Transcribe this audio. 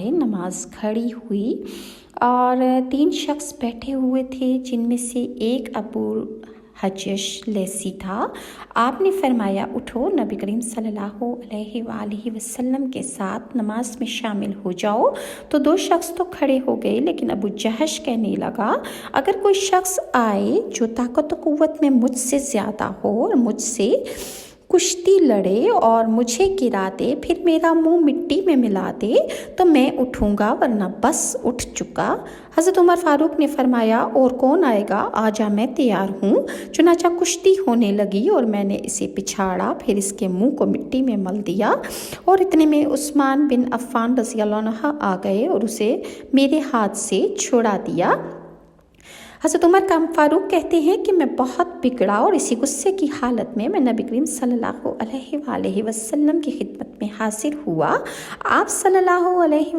آئے، نماز کھڑی ہوئی اور 3 شخص بیٹھے ہوئے تھے جن میں سے ایک ابو حجش لیثی تھا۔ آپ نے فرمایا اٹھو، نبی کریم صلی اللہ علیہ وآلہ وسلم کے ساتھ نماز میں شامل ہو جاؤ۔ تو 2 شخص تو کھڑے ہو گئے، لیکن ابو جہش کہنے لگا اگر کوئی شخص آئے جو طاقت و قوت میں مجھ سے زیادہ ہو اور مجھ سے کشتی لڑے اور مجھے گرا دے، پھر میرا منہ مٹی میں ملا دے تو میں اٹھوں گا، ورنہ بس اٹھ چکا۔ حضرت عمر فاروق نے فرمایا اور کون آئے گا؟ آجا، میں تیار ہوں۔ چنانچہ کشتی ہونے لگی اور میں نے اسے پچھاڑا، پھر اس کے منہ کو مٹی میں مل دیا، اور اتنے میں عثمان بن عفان رضی اللہ عنہ آ گئے اور اسے میرے ہاتھ سے چھڑا دیا۔ حضرت عمر فاروق کہتے ہیں کہ میں بہت بگڑا اور اسی غصے کی حالت میں نبی کریم صلی اللہ علیہ وآلہ وسلم کی خدمت میں حاضر ہوا۔ آپ صلی اللہ علیہ